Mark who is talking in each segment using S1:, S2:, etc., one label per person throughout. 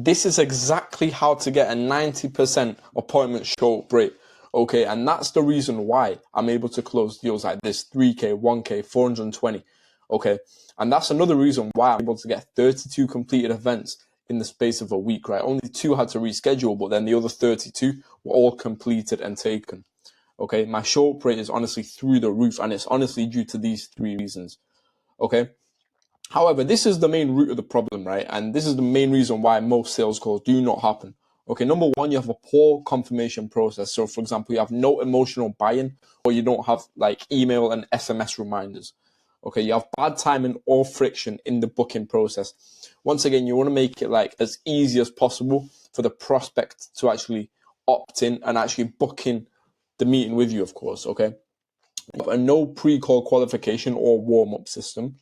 S1: This is exactly how to get a 90% appointment show up rate. Okay, and that's the reason why I'm able to close deals like this, 3K, 1K, 420. Okay, and that's another reason why I'm able to get 32 completed events in the space of a week, right? Only 2 had to reschedule, but then the other 32 were all completed and taken. Okay, my show up rate is honestly through the roof, and it's honestly due to these 3 reasons. Okay, however, this is the main root of the problem, right? And this is the main reason why most sales calls do not happen. Okay, number one, you have a poor confirmation process. So, for example, you have no emotional buy-in, or you don't have like email and SMS reminders. Okay, you have bad timing or friction in the booking process. Once again, you want to make it like as easy as possible for the prospect to actually opt in and actually book in the meeting with you, of course. Okay, you have a no pre-call qualification or warm-up system,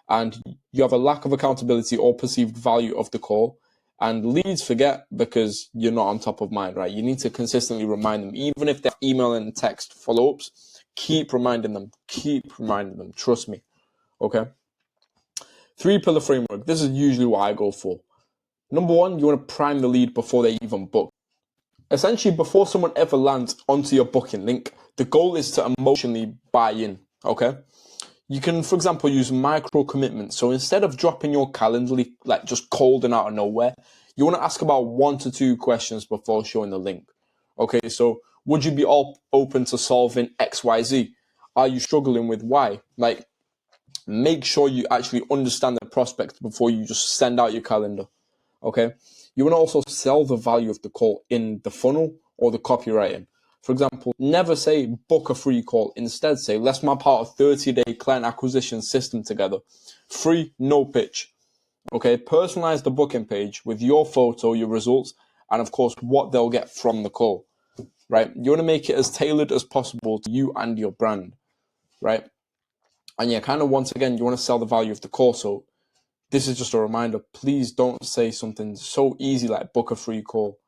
S1: and you have a lack of accountability or perceived value of the call. And leads forget because you're not on top of mind, right? You need to consistently remind them, even if they're email and text follow-ups, keep reminding them, trust me. Okay, 3-pillar framework. This is usually what I go for. Number one, you want to prime the lead before they even book. Essentially, before someone ever lands onto your booking link, the goal is to emotionally buy in. Okay, you can, for example, use micro commitments. So instead of dropping your Calendly like just cold and out of nowhere, you want to ask about 1 to 2 questions before showing the link. Okay, so would you be all open to solving XYZ? Are you struggling with Y? Like, make sure you actually understand the prospect before you just send out your calendar. Okay, you want to also sell the value of the call in the funnel or the copywriting. For example, never say book a free call. Instead, say let's map out a 30-day client acquisition system together. Free, no pitch. Okay, personalize the booking page with your photo, your results, and of course what they'll get from the call. Right, you want to make it as tailored as possible to you and your brand. Right, and yeah, kind of once again, you want to sell the value of the call. So this is just a reminder, please don't say something so easy like book a free call.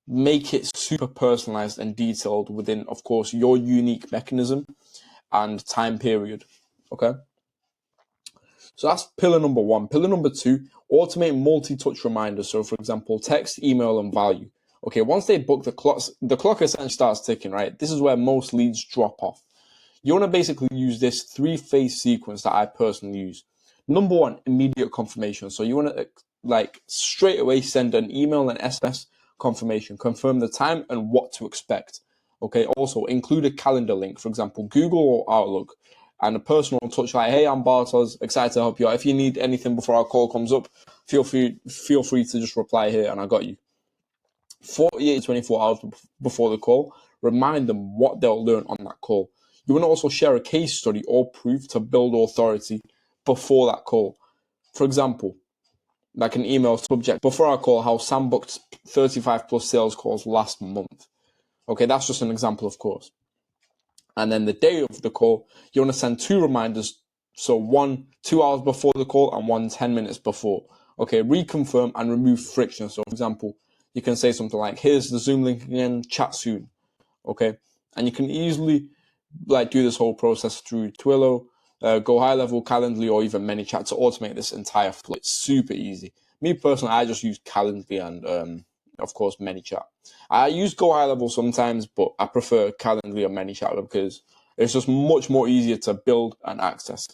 S1: Make it super personalized and detailed within, of course, your unique mechanism and time period. Okay, so that's pillar number one. Pillar number two, automate multi-touch reminders. So for example, text, email, and value. Okay, once they book, the clock essentially starts ticking, right? This is where most leads drop off. You want to basically use this 3-phase sequence that I personally use. Number one, immediate confirmation. So you want to like straight away send an email and SMS confirmation, confirm the time and what to expect. Okay, also include a calendar link, for example, Google or Outlook, and a personal touch like, hey, I'm Bartos, excited to help you out. If you need anything before our call comes up, feel free to just reply here and I got you. 48 to 24 hours before the call, remind them what they'll learn on that call. You want to also share a case study or proof to build authority before that call. For example, like an email subject, before our call, how Sam booked 35 plus sales calls last month. Okay, that's just an example, of course. And then the day of the call, you want to send 2 reminders. So one 2 hours before the call and one 10 minutes before. Okay, reconfirm and remove friction. So for example, you can say something like, here's the Zoom link again, chat soon. Okay, and you can easily like do this whole process through Twilio, Go High Level, Calendly, or even ManyChat to automate this entire flow. It's super easy. Me personally, I just use Calendly and of course ManyChat. I use Go High Level sometimes, but I prefer Calendly or ManyChat because it's just much more easier to build and access.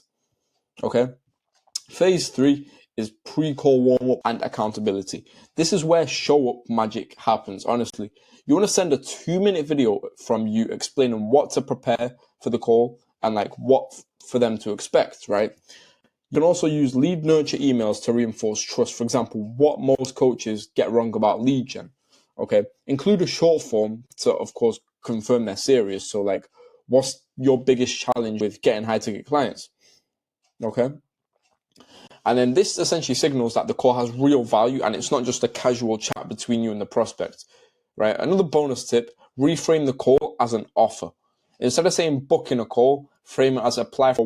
S1: Okay. Phase 3 is pre-call warm-up and accountability. This is where show-up magic happens, honestly. You want to send a 2-minute video from you explaining what to prepare for the call and like what for them to expect, right? You can also use lead nurture emails to reinforce trust. For example, what most coaches get wrong about lead gen. Okay, include a short form to, of course, confirm they're serious. So like, what's your biggest challenge with getting high-ticket clients? Okay. And then this essentially signals that the call has real value and it's not just a casual chat between you and the prospect, right? Another bonus tip, reframe the call as an offer. Instead of saying book in a call, frame it as apply for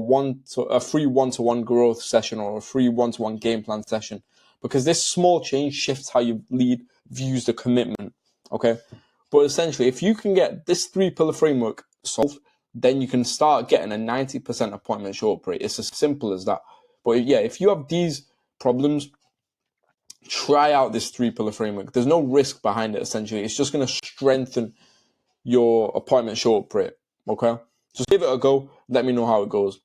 S1: a free one-to-one growth session or a free one-to-one game plan session, because this small change shifts how your lead views the commitment, okay? But essentially, if you can get this 3-pillar framework solved, then you can start getting a 90% appointment show up rate. It's as simple as that. But yeah, if you have these problems, try out this 3-pillar framework. There's no risk behind it, essentially. It's just going to strengthen your appointment short rate. Okay? Just give it a go. Let me know how it goes.